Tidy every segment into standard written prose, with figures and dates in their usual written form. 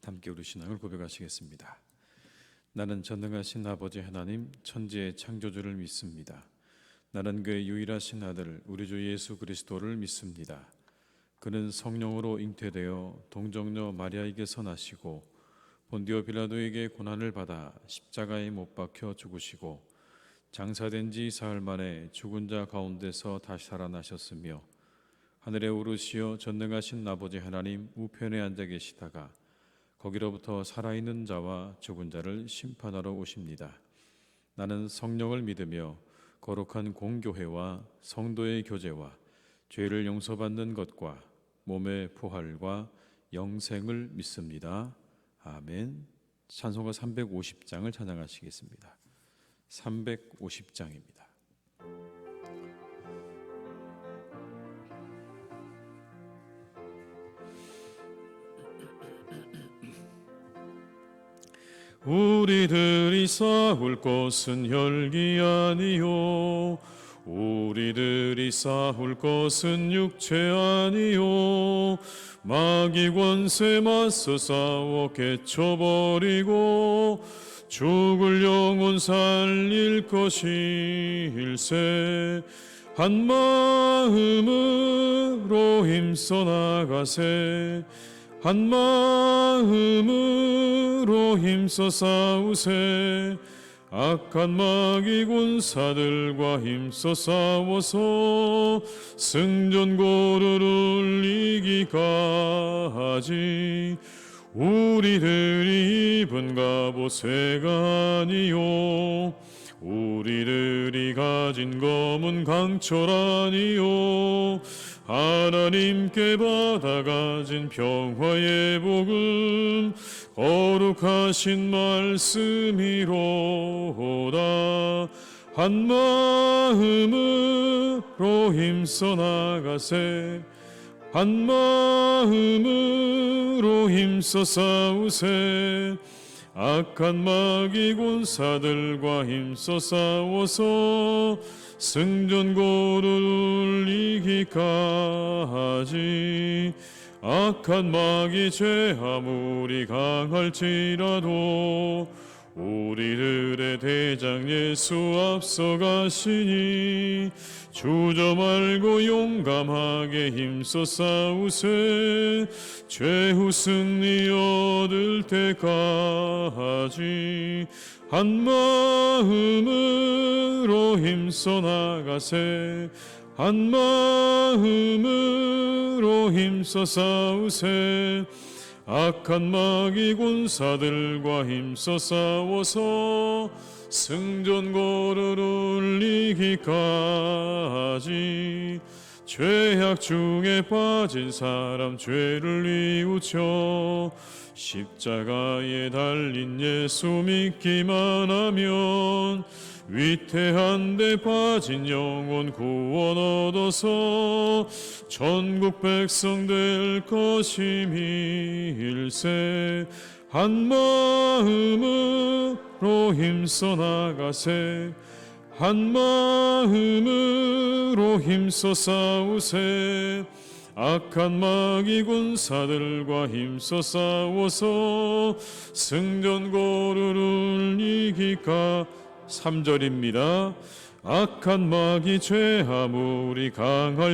함께 우리 신앙을 고백하시겠습니다. 나는 전능하신 아버지 하나님 천지의 창조주를 믿습니다. 나는 그의 유일하신 아들 우리 주 예수 그리스도를 믿습니다. 그는 성령으로 잉태되어 동정녀 마리아에게서 나시고 본디오 빌라도에게 고난을 받아 십자가에 못 박혀 죽으시고 장사된 지 사흘 만에 죽은 자 가운데서 다시 살아나셨으며 하늘에 오르시어 전능하신 아버지 하나님 우편에 앉아 계시다가 거기로부터 살아있는 자와 죽은 자를 심판하러 오십니다. 나는 성령을 믿으며 거룩한 공교회와 성도의 교제와 죄를 용서받는 것과 몸의 부활과 영생을 믿습니다. 아멘. 찬송가 350장을 찬양하시겠습니다. 350장입니다. 우리들이 싸울 것은 혈기 아니요 우리들이 싸울 것은 육체 아니요 마귀 권세 맞서 싸워 깨쳐버리고 죽을 영혼 살릴 것일세 한 마음으로 힘써 나가세 한 마음으로 힘써 싸우세 악한 마귀 군사들과 힘써 싸워서 승전고를 이기까지 우리들이 입은 갑옷새가 아니요 우리들이 가진 검은 강철 아니요 하나님께 받아가진 평화의 복음 거룩하신 말씀이로다 한 마음으로 힘써 나가세 한 마음으로 힘써 싸우세 악한 마귀 군사들과 힘써 싸워서 승전고를 이기까지 악한 마귀 죄 아무리 강할지라도 우리들의 대장 예수 앞서가시니 주저 말고 용감하게 힘써 싸우세 최후 승리 얻을 때까지 한 마음으로 힘써 나가세 한 마음으로 힘써 싸우세 악한 마귀 군사들과 힘써 싸워서 승전고를 이기까지 죄악 중에 빠진 사람 죄를 뉘우쳐 십자가에 달린 예수 믿기만 하면 위태한 데 빠진 영혼 구원 얻어서 전국 백성 될 것임일세 한 마음으로 힘써 나가세 한 마음으로 힘써 싸우세 악한 마귀 군사들과 힘써 싸워서 승전고를 이기까 3절입니다. 악한 마귀 죄 아무리 강할지라도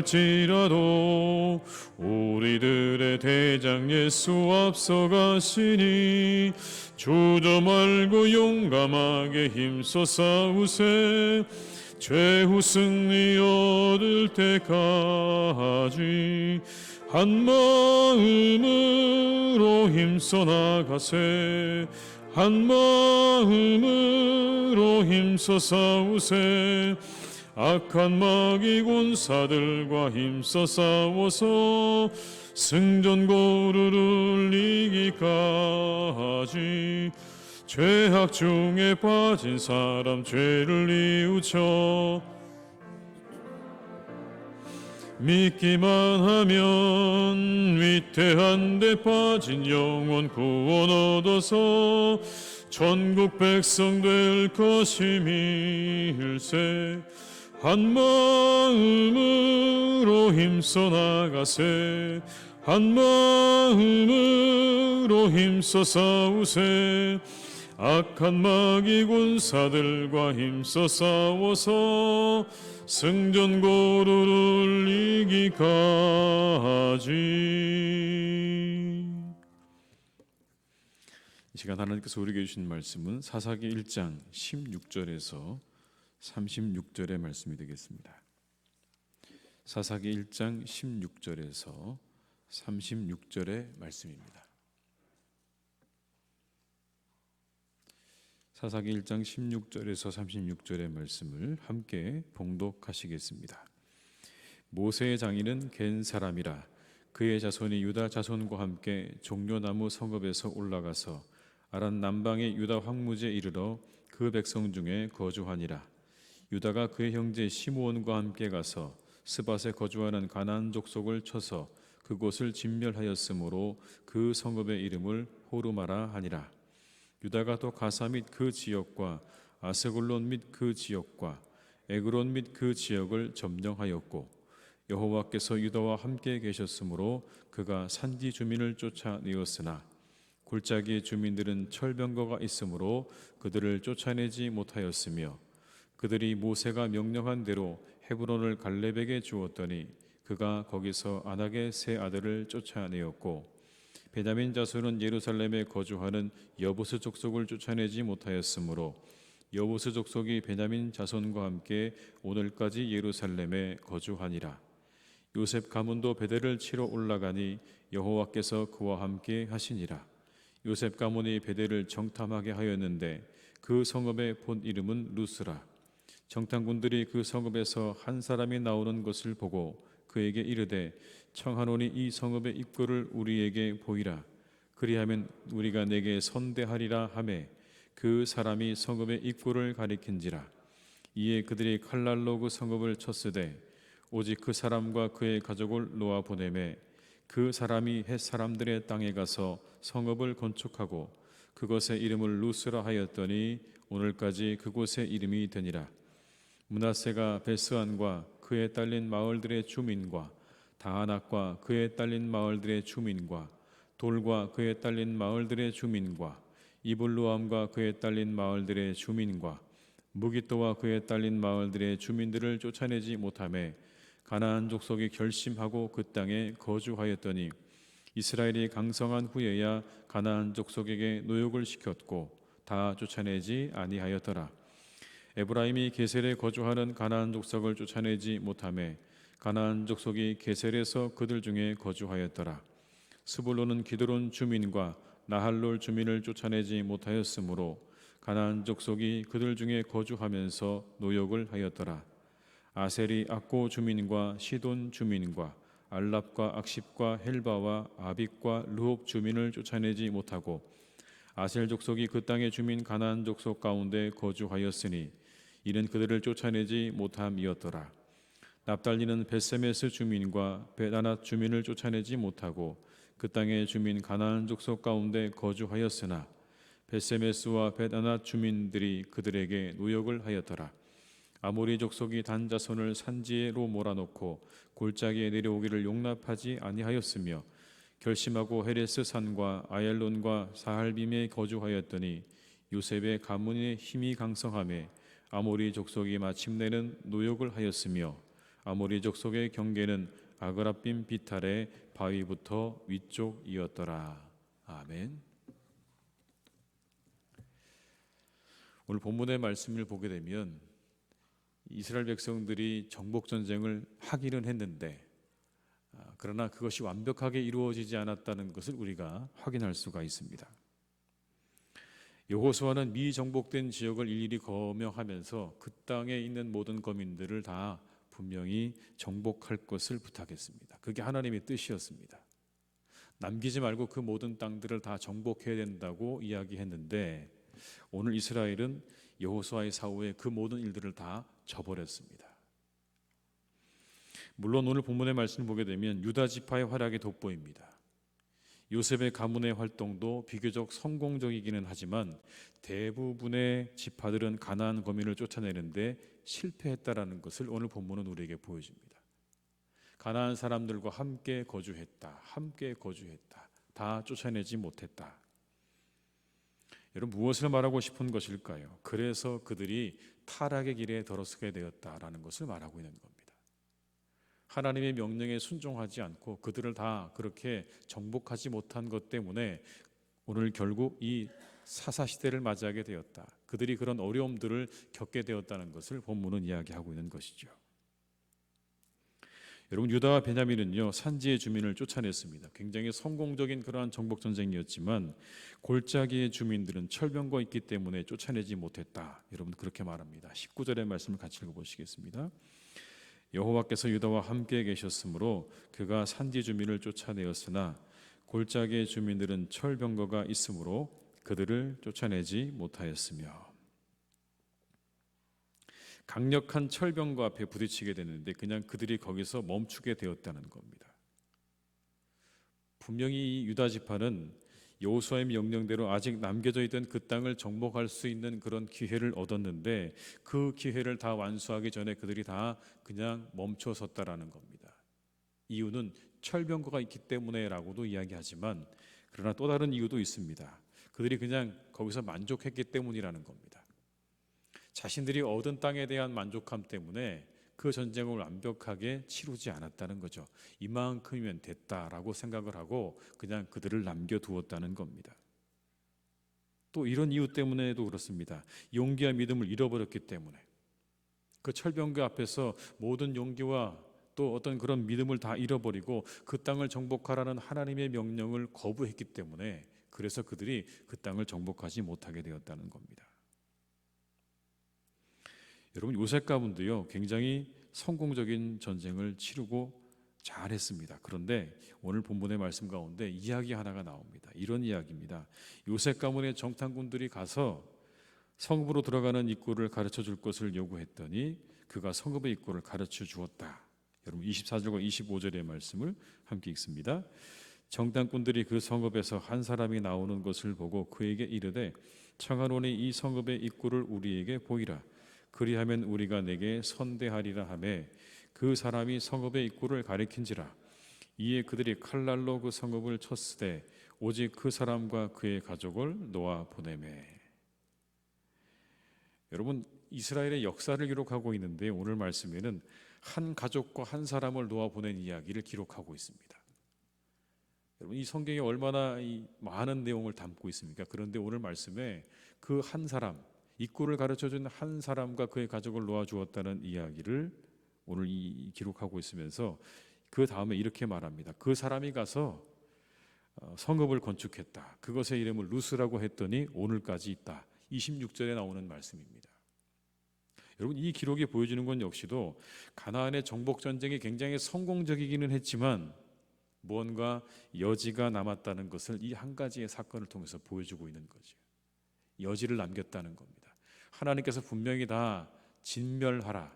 우리들의 대장 예수 앞서가시니 주저 말고 용감하게 힘써 싸우세 최후 승리 얻을 때까지 한 마음으로 힘써 나가세 한 마음으로 힘써 싸우세 악한 마귀 군사들과 힘써 싸워서 승전고를 이기까지 죄악 중에 빠진 사람 죄를 뉘우쳐 믿기만 하면 위태한 데 빠진 영혼 구원 얻어서 전국 백성 될 것임일세 한 마음으로 힘써 나가세 한 마음으로 힘써 싸우세. 악한 마귀 군사들과 힘써 싸워서 승전고루를 이기까지. 이 시간 하나님께서 우리에게 주신 말씀은 사사기 1장 16절에서 36절의 말씀이 되겠습니다. 사사기 1장 16절에서 36절의 말씀입니다. 사사기 1장 16절에서 36절의 말씀을 함께 봉독하시겠습니다. 모세의 장인은 겐 사람이라. 그의 자손이 유다 자손과 함께 종려나무 성읍에서 올라가서 아란 남방의 유다 황무지에 이르러 그 백성 중에 거주하니라. 유다가 그의 형제 시므온과 함께 가서 스밧에 거주하는 가나안 족속을 쳐서 그곳을 진멸하였으므로 그 성읍의 이름을 호르마라 하니라. 유다가 또 가사 및 그 지역과 아스글론 및 그 지역과 에그론 및 그 지역을 점령하였고, 여호와께서 유다와 함께 계셨으므로 그가 산지 주민을 쫓아내었으나 골짜기의 주민들은 철병거가 있으므로 그들을 쫓아내지 못하였으며, 그들이 모세가 명령한 대로 헤브론을 갈렙에게 주었더니 그가 거기서 아낙의 세 아들을 쫓아내었고, 베냐민 자손은 예루살렘에 거주하는 여부스 족속을 쫓아내지 못하였으므로 여부스 족속이 베냐민 자손과 함께 오늘까지 예루살렘에 거주하니라. 요셉 가문도 베델을 치러 올라가니 여호와께서 그와 함께 하시니라. 요셉 가문이 베델을 정탐하게 하였는데 그 성읍의 본 이름은 루스라. 정탐꾼들이 그 성읍에서 한 사람이 나오는 것을 보고 그에게 이르되, 청하노니 이 성읍의 입구를 우리에게 보이라. 그리하면 우리가 내게 선대하리라 하매 그 사람이 성읍의 입구를 가리킨지라. 이에 그들이 칼날로 그 성읍을 쳤으되 오직 그 사람과 그의 가족을 놓아 보내매 그 사람이 헷 사람들의 땅에 가서 성읍을 건축하고 그것의 이름을 루스라 하였더니 오늘까지 그곳의 이름이 되니라. 므낫세가 베스안과 그에 딸린 마을들의 주민과 다하낙과 그에 딸린 마을들의 주민과 돌과 그에 딸린 마을들의 주민과 이블루암과 그에 딸린 마을들의 주민과 무기또와 그에 딸린 마을들의 주민들을 쫓아내지 못하매 가나안 족속이 결심하고 그 땅에 거주하였더니 이스라엘이 강성한 후에야 가나안 족속에게 노역을 시켰고 다 쫓아내지 아니하였더라. 에브라임이 게셀에 거주하는 가나안 족속을 쫓아내지 못하매 가나안 족속이 게셀에서 그들 중에 거주하였더라. 스불론은 기드론 주민과 나할롤 주민을 쫓아내지 못하였으므로 가나안 족속이 그들 중에 거주하면서 노역을 하였더라. 아셀이 악고 주민과 시돈 주민과 알랍과 악십과 헬바와 아빅과 르홉 주민을 쫓아내지 못하고 아셀 족속이 그 땅의 주민 가나안 족속 가운데 거주하였으니 이는 그들을 쫓아내지 못함이었더라. 납달리는 벳세메스 주민과 벳아낫 주민을 쫓아내지 못하고 그 땅의 주민 가나안 족속 가운데 거주하였으나 벳세메스와 벳아낫 주민들이 그들에게 노역을 하였더라. 아모리 족속이 단 자손을 산지로 몰아놓고 골짜기에 내려오기를 용납하지 아니하였으며 결심하고 헤레스 산과 아얄론과 사할빔에 거주하였더니 요셉의 가문의 힘이 강성하매 아모리 족속이 마침내는 노역을 하였으며 아모리 족속의 경계는 아그라빔 비탈의 바위부터 위쪽이었더라. 아멘. 오늘 본문의 말씀을 보게 되면 이스라엘 백성들이 정복 전쟁을 하기는 했는데 그러나 그것이 완벽하게 이루어지지 않았다는 것을 우리가 확인할 수가 있습니다. 여호수아는 미정복된 지역을 일일이 거명하면서 그 땅에 있는 모든 거민들을 다 분명히 정복할 것을 부탁했습니다. 그게 하나님의 뜻이었습니다. 남기지 말고 그 모든 땅들을 다 정복해야 된다고 이야기했는데 오늘 이스라엘은 여호수아의 사후에 그 모든 일들을 다 저버렸습니다. 물론 오늘 본문의 말씀을 보게 되면 유다 지파의 활약이 돋보입니다. 요셉의 가문의 활동도 비교적 성공적이기는 하지만 대부분의 지파들은 가나안 거민을 쫓아내는데 실패했다라는 것을 오늘 본문은 우리에게 보여줍니다. 가나안 사람들과 함께 거주했다. 함께 거주했다. 다 쫓아내지 못했다. 여러분, 무엇을 말하고 싶은 것일까요? 그래서 그들이 타락의 길에 들어서게 되었다라는 것을 말하고 있는 겁니다. 하나님의 명령에 순종하지 않고 그들을 다 그렇게 정복하지 못한 것 때문에 오늘 결국 이 사사시대를 맞이하게 되었다. 그들이 그런 어려움들을 겪게 되었다는 것을 본문은 이야기하고 있는 것이죠. 여러분, 유다와 베냐민은요, 산지의 주민을 쫓아냈습니다. 굉장히 성공적인 그러한 정복 전쟁이었지만 골짜기의 주민들은 철병과 있기 때문에 쫓아내지 못했다. 여러분, 그렇게 말합니다. 19절의 말씀을 같이 읽어보시겠습니다. 여호와께서 유다와 함께 계셨으므로 그가 산지 주민을 쫓아내었으나 골짜기의 주민들은 철병거가 있으므로 그들을 쫓아내지 못하였으며. 강력한 철병거 앞에 부딪히게 되는데 그냥 그들이 거기서 멈추게 되었다는 겁니다. 분명히 이 유다 지파는 여호수아의 명령대로 아직 남겨져 있던 그 땅을 정복할 수 있는 그런 기회를 얻었는데 그 기회를 다 완수하기 전에 그들이 다 그냥 멈춰섰다라는 겁니다. 이유는 철병거가 있기 때문에라고도 이야기하지만 그러나 또 다른 이유도 있습니다. 그들이 그냥 거기서 만족했기 때문이라는 겁니다. 자신들이 얻은 땅에 대한 만족함 때문에 그 전쟁을 완벽하게 치르지 않았다는 거죠. 이만큼이면 됐다라고 생각을 하고 그냥 그들을 남겨두었다는 겁니다. 또 이런 이유 때문에도 그렇습니다. 용기와 믿음을 잃어버렸기 때문에 그 철병거 앞에서 모든 용기와 또 어떤 그런 믿음을 다 잃어버리고 그 땅을 정복하라는 하나님의 명령을 거부했기 때문에 그래서 그들이 그 땅을 정복하지 못하게 되었다는 겁니다. 여러분, 요셉 가문도요 굉장히 성공적인 전쟁을 치르고 잘했습니다. 그런데 오늘 본문의 말씀 가운데 이야기 하나가 나옵니다. 이런 이야기입니다. 요셉 가문의 정탐꾼들이 가서 성읍으로 들어가는 입구를 가르쳐 줄 것을 요구했더니 그가 성읍의 입구를 가르쳐 주었다. 여러분, 24절과 25절의 말씀을 함께 읽습니다. 정탐꾼들이 그 성읍에서 한 사람이 나오는 것을 보고 그에게 이르되 청하노니 이 성읍의 입구를 우리에게 보이라. 그리하면 우리가 내게 선대하리라 하며 그 사람이 성읍의 입구를 가리킨지라. 이에 그들이 칼날로 그 성읍을 쳤으되 오직 그 사람과 그의 가족을 놓아 보내매. 여러분, 이스라엘의 역사를 기록하고 있는데 오늘 말씀에는 한 가족과 한 사람을 놓아 보낸 이야기를 기록하고 있습니다. 여러분, 이 성경에 얼마나 많은 내용을 담고 있습니까? 그런데 오늘 말씀에 그 한 사람, 입구를 가르쳐준 한 사람과 그의 가족을 놓아주었다는 이야기를 오늘 기록하고 있으면서 그 다음에 이렇게 말합니다. 그 사람이 가서 성읍을 건축했다. 그것의 이름을 루스라고 했더니 오늘까지 있다. 26절에 나오는 말씀입니다. 여러분, 이 기록이 보여주는 건 역시도 가나안의 정복 전쟁이 굉장히 성공적이기는 했지만 무언가 여지가 남았다는 것을 이 한 가지의 사건을 통해서 보여주고 있는 거죠. 여지를 남겼다는 겁니다. 하나님께서 분명히 다 진멸하라,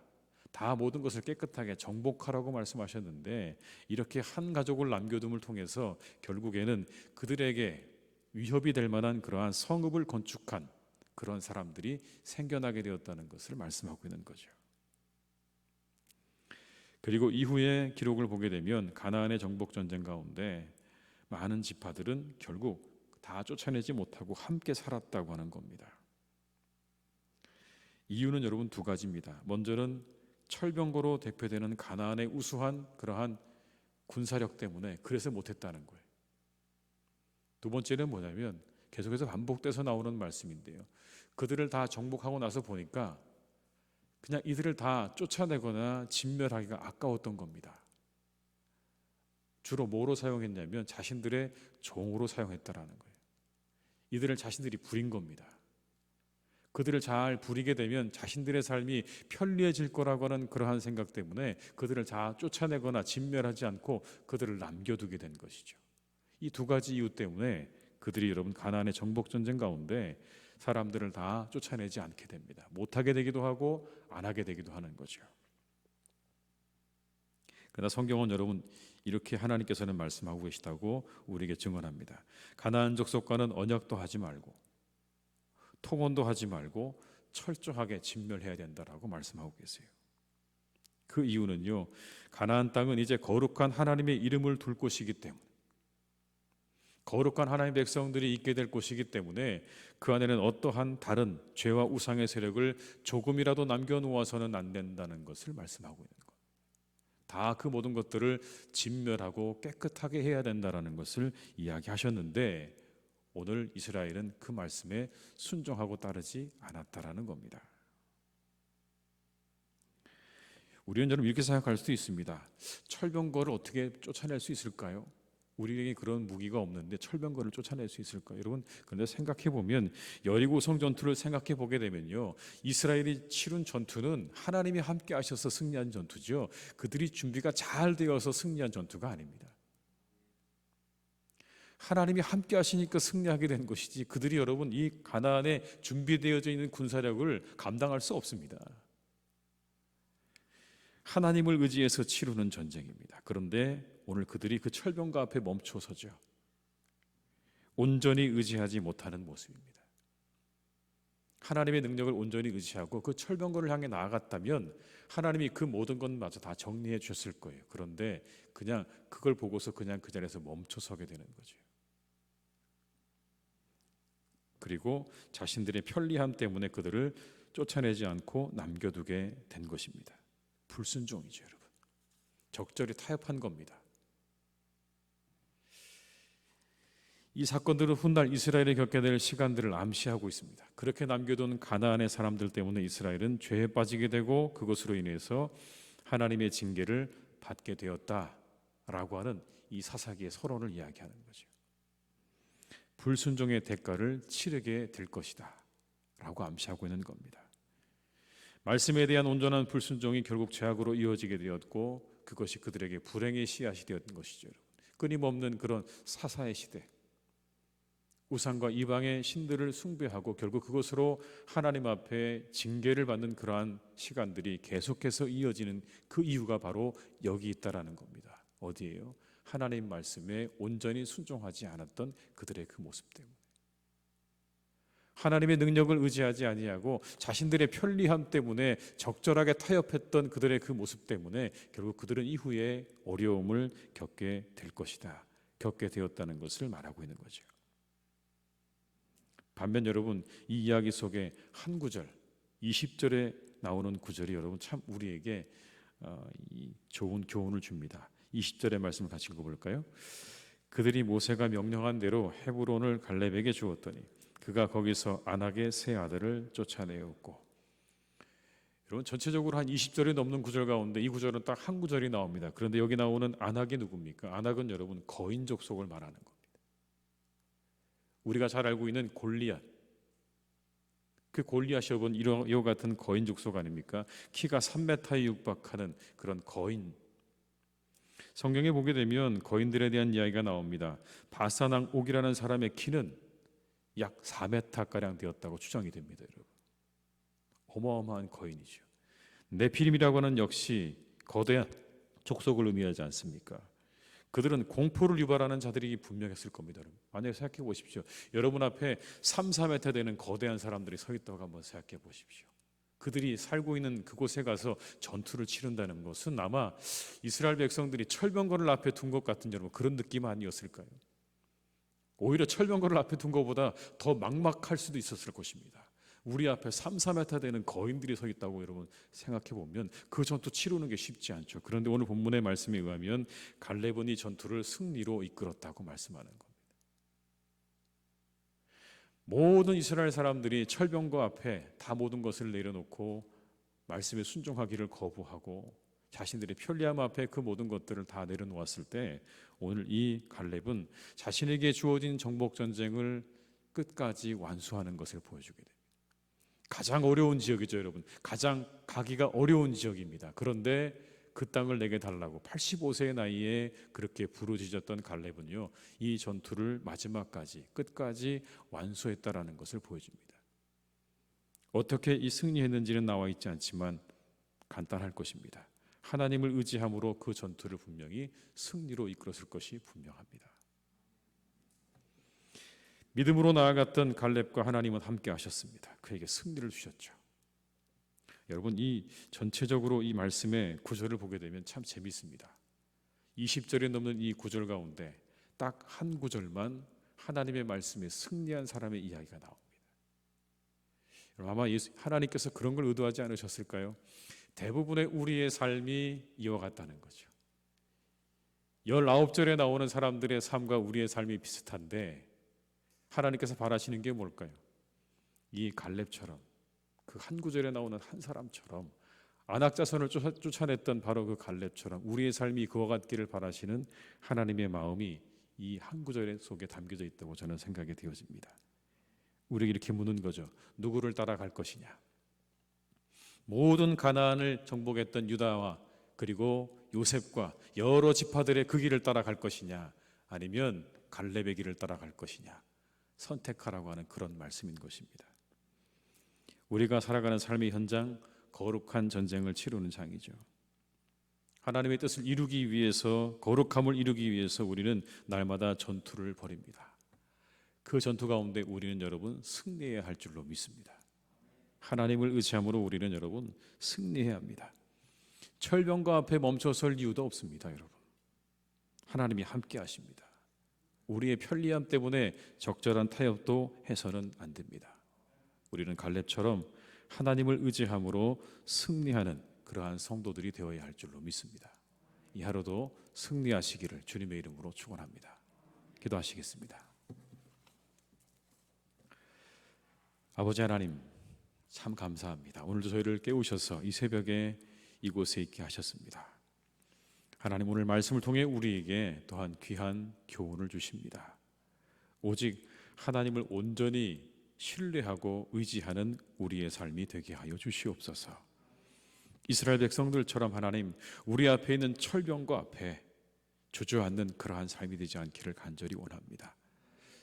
다 모든 것을 깨끗하게 정복하라고 말씀하셨는데 이렇게 한 가족을 남겨둠을 통해서 결국에는 그들에게 위협이 될 만한 그러한 성읍을 건축한 그런 사람들이 생겨나게 되었다는 것을 말씀하고 있는 거죠. 그리고 이후에 기록을 보게 되면 가나안의 정복 전쟁 가운데 많은 지파들은 결국 다 쫓아내지 못하고 함께 살았다고 하는 겁니다. 이유는 여러분 두 가지입니다. 먼저는 철병거로 대표되는 가나안의 우수한 그러한 군사력 때문에 그래서 못했다는 거예요. 두 번째는 뭐냐면 계속해서 반복돼서 나오는 말씀인데요. 그들을 다 정복하고 나서 보니까 그냥 이들을 다 쫓아내거나 진멸하기가 아까웠던 겁니다. 주로 뭐로 사용했냐면 자신들의 종으로 사용했다라는 거예요. 이들을 자신들이 부린 겁니다. 그들을 잘 부리게 되면 자신들의 삶이 편리해질 거라고 하는 그러한 생각 때문에 그들을 다 쫓아내거나 진멸하지 않고 그들을 남겨두게 된 것이죠. 이 두 가지 이유 때문에 그들이 여러분 가나안의 정복 전쟁 가운데 사람들을 다 쫓아내지 않게 됩니다. 못하게 되기도 하고 안 하게 되기도 하는 거죠. 그러나 성경은 여러분 이렇게 하나님께서는 말씀하고 계시다고 우리에게 증언합니다. 가나안 족속과는 언약도 하지 말고 통혼도 하지 말고 철저하게 진멸해야 된다라고 말씀하고 계세요. 그 이유는요, 가나안 땅은 이제 거룩한 하나님의 이름을 둘 곳이기 때문에, 거룩한 하나님의 백성들이 있게 될 곳이기 때문에 그 안에는 어떠한 다른 죄와 우상의 세력을 조금이라도 남겨놓아서는 안 된다는 것을 말씀하고 있는 거예요. 다 그 모든 것들을 진멸하고 깨끗하게 해야 된다는 것을 이야기하셨는데, 오늘 이스라엘은 그 말씀에 순종하고 따르지 않았다라는 겁니다. 우리는 여러분 이렇게 생각할 수도 있습니다. 철병거를 어떻게 쫓아낼 수 있을까요? 우리에게 그런 무기가 없는데 철병거를 쫓아낼 수 있을까요? 여러분, 그런데 생각해 보면 여리고성 전투를 생각해 보게 되면요, 이스라엘이 치룬 전투는 하나님이 함께 하셔서 승리한 전투죠. 그들이 준비가 잘 되어서 승리한 전투가 아닙니다. 하나님이 함께 하시니까 승리하게 된 것이지, 그들이 여러분 이 가나안에 준비되어져 있는 군사력을 감당할 수 없습니다. 하나님을 의지해서 치르는 전쟁입니다. 그런데 오늘 그들이 그 철병거 앞에 멈춰서죠, 온전히 의지하지 못하는 모습입니다. 하나님의 능력을 온전히 의지하고 그 철병거를 향해 나아갔다면 하나님이 그 모든 것마저 다 정리해 주셨을 거예요. 그런데 그냥 그걸 보고서 그냥 그 자리에서 멈춰서게 되는 거죠. 그리고 자신들의 편리함 때문에 그들을 쫓아내지 않고 남겨두게 된 것입니다. 불순종이죠, 여러분. 적절히 타협한 겁니다. 이 사건들은 훗날 이스라엘이 겪게 될 시간들을 암시하고 있습니다. 그렇게 남겨둔 가나안의 사람들 때문에 이스라엘은 죄에 빠지게 되고 그것으로 인해서 하나님의 징계를 받게 되었다라고 하는 이 사사기의 서론을 이야기하는 거죠. 불순종의 대가를 치르게 될 것이다 라고 암시하고 있는 겁니다. 말씀에 대한 온전한 불순종이 결국 죄악으로 이어지게 되었고, 그것이 그들에게 불행의 씨앗이 되었던 것이죠. 끊임없는 그런 사사의 시대, 우상과 이방의 신들을 숭배하고 결국 그것으로 하나님 앞에 징계를 받는 그러한 시간들이 계속해서 이어지는 그 이유가 바로 여기 있다라는 겁니다. 어디예요? 하나님 말씀에 온전히 순종하지 않았던 그들의 그 모습 때문에, 하나님의 능력을 의지하지 아니하고 자신들의 편리함 때문에 적절하게 타협했던 그들의 그 모습 때문에 결국 그들은 이후에 어려움을 겪게 될 것이다, 겪게 되었다는 것을 말하고 있는 거죠. 반면 여러분, 이 이야기 속에 한 구절, 20절에 나오는 구절이 여러분 참 우리에게 좋은 교훈을 줍니다. 20절의 말씀을 같이 읽어볼까요? 그들이 모세가 명령한 대로 헤브론을 갈렙에게 주었더니 그가 거기서 안악의 세 아들을 쫓아내었고. 여러분, 전체적으로 한 20절이 넘는 구절 가운데 이 구절은 딱 한 구절이 나옵니다. 그런데 여기 나오는 안악이 누굽니까? 안악은 여러분 거인 족속을 말하는 겁니다. 우리가 잘 알고 있는 골리앗, 그 골리앗이 여러분 이와 같은 거인 족속 아닙니까? 키가 3m에 육박하는 그런 거인. 성경에 보게 되면 거인들에 대한 이야기가 나옵니다. 바산 왕 옥이라는 사람의 키는 약 4m가량 되었다고 추정이 됩니다. 여러분, 어마어마한 거인이죠. 네피림이라고 하는 역시 거대한 족속을 의미하지 않습니까? 그들은 공포를 유발하는 자들이 분명했을 겁니다. 만약에 생각해 보십시오. 여러분 앞에 3, 4m 되는 거대한 사람들이 서 있다고 한번 생각해 보십시오. 그들이 살고 있는 그곳에 가서 전투를 치른다는 것은 아마 이스라엘 백성들이 철병거를 앞에 둔 것 같은 여러분 그런 느낌 아니었을까요? 오히려 철병거를 앞에 둔 것보다 더 막막할 수도 있었을 것입니다. 우리 앞에 3, 4m 되는 거인들이 서 있다고 여러분 생각해 보면 그 전투 치르는 게 쉽지 않죠. 그런데 오늘 본문의 말씀에 의하면 갈렙은 이 전투를 승리로 이끌었다고 말씀하는 겁니다. 모든 이스라엘 사람들이 철병거 앞에 다 모든 것을 내려놓고 말씀에 순종하기를 거부하고 자신들의 편리함 앞에 그 모든 것들을 다 내려놓았을 때 오늘 이 갈렙은 자신에게 주어진 정복 전쟁을 끝까지 완수하는 것을 보여주게 됩니다. 가장 어려운 지역이죠, 여러분. 가장 가기가 어려운 지역입니다. 그런데 그 땅을 내게 달라고 85세의 나이에 그렇게 부르짖었던 갈렙은요, 이 전투를 마지막까지 끝까지 완수했다라는 것을 보여줍니다. 어떻게 이 승리했는지는 나와 있지 않지만 간단할 것입니다. 하나님을 의지함으로 그 전투를 분명히 승리로 이끌었을 것이 분명합니다. 믿음으로 나아갔던 갈렙과 하나님은 함께 하셨습니다. 그에게 승리를 주셨죠. 여러분, 이 전체적으로 이 말씀의 구절을 보게 되면 참 재밌습니다. 20절에 넘는 이 구절 가운데 딱 한 구절만 하나님의 말씀에 승리한 사람의 이야기가 나옵니다. 아마 하나님께서 그런 걸 의도하지 않으셨을까요? 대부분의 우리의 삶이 이와 같다는 거죠. 19절에 나오는 사람들의 삶과 우리의 삶이 비슷한데 하나님께서 바라시는 게 뭘까요? 이 갈렙처럼, 그 한 구절에 나오는 한 사람처럼, 안악자손을 쫓아냈던 바로 그 갈렙처럼 우리의 삶이 그와 같기를 바라시는 하나님의 마음이 이 한 구절 속에 담겨져 있다고 저는 생각이 되어집니다. 우리에게 이렇게 묻는 거죠. 누구를 따라갈 것이냐? 모든 가나안을 정복했던 유다와 그리고 요셉과 여러 지파들의 그 길을 따라갈 것이냐, 아니면 갈렙의 길을 따라갈 것이냐, 선택하라고 하는 그런 말씀인 것입니다. 우리가 살아가는 삶의 현장, 거룩한 전쟁을 치르는 장이죠. 하나님의 뜻을 이루기 위해서, 거룩함을 이루기 위해서 우리는 날마다 전투를 벌입니다. 그 전투 가운데 우리는 여러분 승리해야 할 줄로 믿습니다. 하나님을 의지함으로 우리는 여러분 승리해야 합니다. 철병과 앞에 멈춰설 이유도 없습니다. 여러분, 하나님이 함께 하십니다. 우리의 편리함 때문에 적절한 타협도 해서는 안 됩니다. 우리는 갈렙처럼 하나님을 의지함으로 승리하는 그러한 성도들이 되어야 할 줄로 믿습니다. 이 하루도 승리하시기를 주님의 이름으로 축원합니다. 기도하시겠습니다. 아버지 하나님, 참 감사합니다. 오늘도 저희를 깨우셔서 이 새벽에 이곳에 있게 하셨습니다. 하나님, 오늘 말씀을 통해 우리에게 또한 귀한 교훈을 주십니다. 오직 하나님을 온전히 신뢰하고 의지하는 우리의 삶이 되게 하여 주시옵소서. 이스라엘 백성들처럼 하나님, 우리 앞에 있는 철병과 앞에 주저앉는 그러한 삶이 되지 않기를 간절히 원합니다.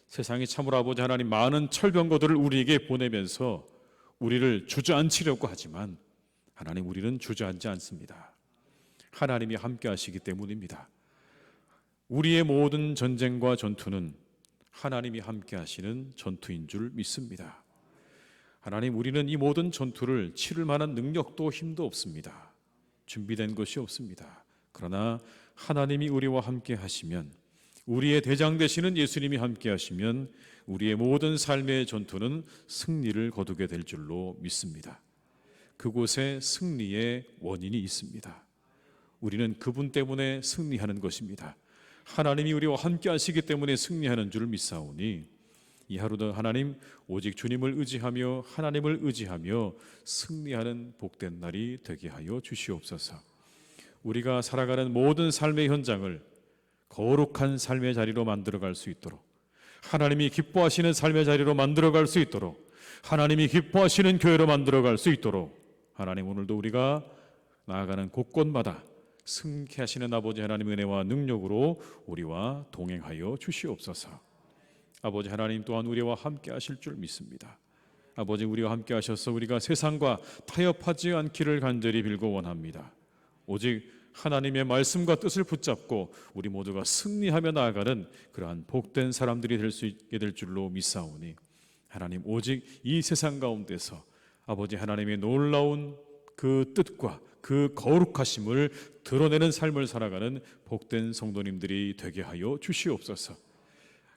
세상이 참으로 아버지 하나님, 많은 철병거들을 우리에게 보내면서 우리를 주저앉히려고 하지만 하나님, 우리는 주저앉지 않습니다. 하나님이 함께 하시기 때문입니다. 우리의 모든 전쟁과 전투는 하나님이 함께 하시는 전투인 줄 믿습니다. 하나님, 우리는 이 모든 전투를 치를 만한 능력도 힘도 없습니다. 준비된 것이 없습니다. 그러나 하나님이 우리와 함께 하시면, 우리의 대장 되시는 예수님이 함께 하시면 우리의 모든 삶의 전투는 승리를 거두게 될 줄로 믿습니다. 그곳에 승리의 원인이 있습니다. 우리는 그분 때문에 승리하는 것입니다. 하나님이 우리와 함께 하시기 때문에 승리하는 줄 믿사오니 이 하루도 하나님, 오직 주님을 의지하며 하나님을 의지하며 승리하는 복된 날이 되게 하여 주시옵소서. 우리가 살아가는 모든 삶의 현장을 거룩한 삶의 자리로 만들어갈 수 있도록, 하나님이 기뻐하시는 삶의 자리로 만들어갈 수 있도록, 하나님이 기뻐하시는 교회로 만들어갈 수 있도록 하나님, 오늘도 우리가 나아가는 곳곳마다 승케 하시는 아버지 하나님의 은혜와 능력으로 우리와 동행하여 주시옵소서. 아버지 하나님 또한 우리와 함께 하실 줄 믿습니다. 아버지, 우리와 함께 하셔서 우리가 세상과 타협하지 않기를 간절히 빌고 원합니다. 오직 하나님의 말씀과 뜻을 붙잡고 우리 모두가 승리하며 나아가는 그러한 복된 사람들이 될 수 있게 될 줄로 믿사오니 하나님, 오직 이 세상 가운데서 아버지 하나님의 놀라운 그 뜻과 그 거룩하심을 드러내는 삶을 살아가는 복된 성도님들이 되게 하여 주시옵소서.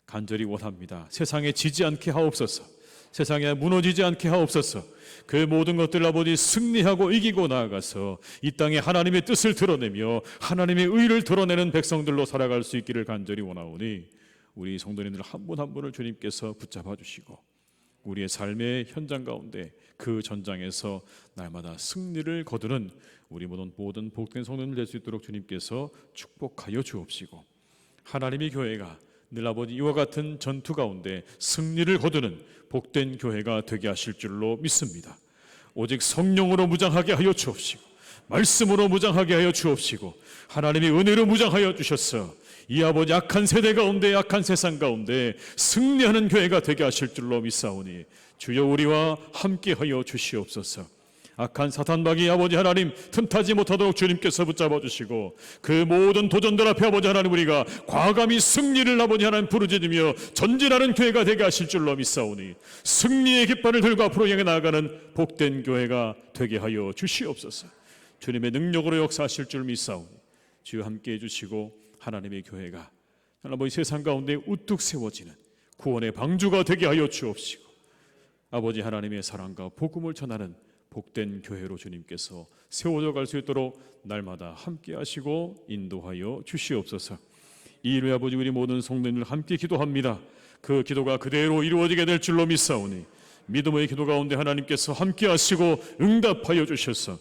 간절히 원합니다. 세상에 지지 않게 하옵소서. 세상에 무너지지 않게 하옵소서. 그 모든 것들 아버지 승리하고 이기고 나아가서 이 땅에 하나님의 뜻을 드러내며 하나님의 의를 드러내는 백성들로 살아갈 수 있기를 간절히 원하오니 우리 성도님들 한 분 한 분을 주님께서 붙잡아 주시고 우리의 삶의 현장 가운데 그 전장에서 날마다 승리를 거두는 우리 모든 복된 성도님들 될 수 있도록 주님께서 축복하여 주옵시고, 하나님의 교회가 늘 아버지 이와 같은 전투 가운데 승리를 거두는 복된 교회가 되게 하실 줄로 믿습니다. 오직 성령으로 무장하게 하여 주옵시고 말씀으로 무장하게 하여 주옵시고 하나님의 은혜로 무장하여 주셔서 이 아버지 악한 세대 가운데, 악한 세상 가운데 승리하는 교회가 되게 하실 줄로 믿사오니 주여, 우리와 함께 하여 주시옵소서. 악한 사탄마귀 아버지 하나님 틈타지 못하도록 주님께서 붙잡아 주시고, 그 모든 도전들 앞에 아버지 하나님 우리가 과감히 승리를 아버지 하나님 부르짖으며 전진하는 교회가 되게 하실 줄로 믿사오니, 승리의 깃발을 들고 앞으로 향해 나아가는 복된 교회가 되게 하여 주시옵소서. 주님의 능력으로 역사하실 줄 믿사오니 주여 함께해 주시고, 하나님의 교회가 아버지 세상 가운데 우뚝 세워지는 구원의 방주가 되게 하여 주옵시고, 아버지 하나님의 사랑과 복음을 전하는 복된 교회로 주님께서 세워져 갈 수 있도록 날마다 함께 하시고 인도하여 주시옵소서. 이 일에 아버지 우리 모든 성도님들 함께 기도합니다. 그 기도가 그대로 이루어지게 될 줄로 믿사오니, 믿음의 기도 가운데 하나님께서 함께 하시고 응답하여 주셔서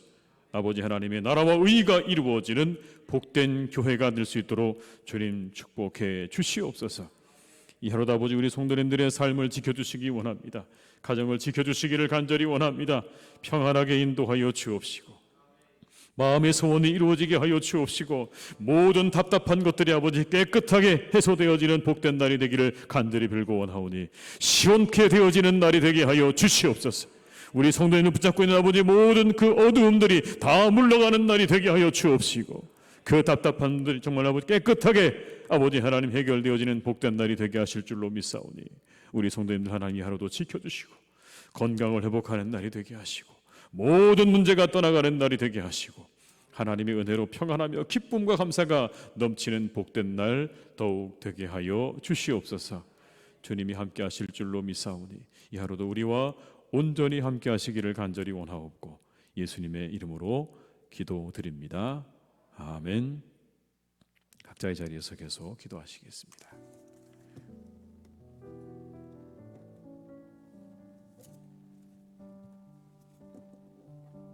아버지 하나님의 나라와 의가 이루어지는 복된 교회가 될 수 있도록 주님 축복해 주시옵소서. 이 하루도 아버지 우리 성도님들의 삶을 지켜주시기 원합니다. 가정을 지켜주시기를 간절히 원합니다. 평안하게 인도하여 주옵시고, 마음의 소원이 이루어지게 하여 주옵시고, 모든 답답한 것들이 아버지 깨끗하게 해소되어지는 복된 날이 되기를 간절히 빌고 원하오니, 시원케 되어지는 날이 되게 하여 주시옵소서. 우리 성도님을 붙잡고 있는 아버지 모든 그 어두움들이 다 물러가는 날이 되게 하여 주옵시고, 그 답답한 분들이 정말 아버지 깨끗하게 아버지 하나님 해결되어지는 복된 날이 되게 하실 줄로 믿사오니, 우리 성도님들 하나님이 하루도 지켜주시고 건강을 회복하는 날이 되게 하시고, 모든 문제가 떠나가는 날이 되게 하시고, 하나님의 은혜로 평안하며 기쁨과 감사가 넘치는 복된 날 더욱 되게 하여 주시옵소서. 주님이 함께 하실 줄로 믿사오니 이 하루도 우리와 온전히 함께 하시기를 간절히 원하옵고, 예수님의 이름으로 기도드립니다. 아멘. 각자의 자리에서 계속 기도하시겠습니다.